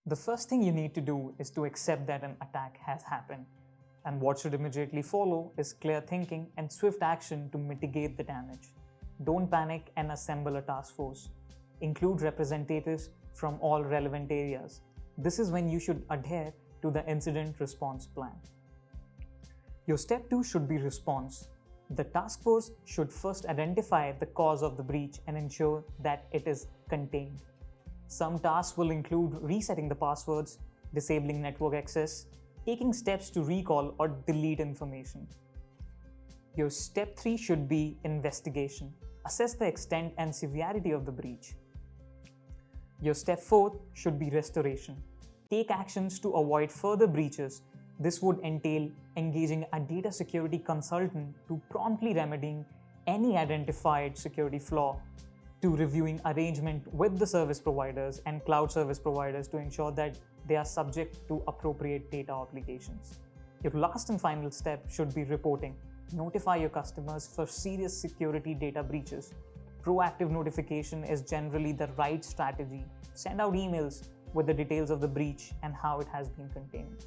The first thing you need to do is to accept that an attack has happened, and what should immediately follow is clear thinking and swift action to mitigate the damage. Don't panic and assemble a task force. Include representatives from all relevant areas. This is when you should adhere to the incident response plan. Your step 2 should be response. The task force should first identify the cause of the breach and ensure that it is contained. Some tasks will include resetting the passwords, disabling network access, taking steps to recall or delete information. Your step 3 should be investigation. Assess the extent and severity of the breach. Your step 4 should be restoration. Take actions to avoid further breaches. This would entail engaging a data security consultant to promptly remedying any identified security flaw, to reviewing arrangement with the service providers and cloud service providers to ensure that they are subject to appropriate data obligations. Your last and final step should be reporting. Notify your customers for serious security data breaches. Proactive notification is generally the right strategy. Send out emails with the details of the breach and how it has been contained.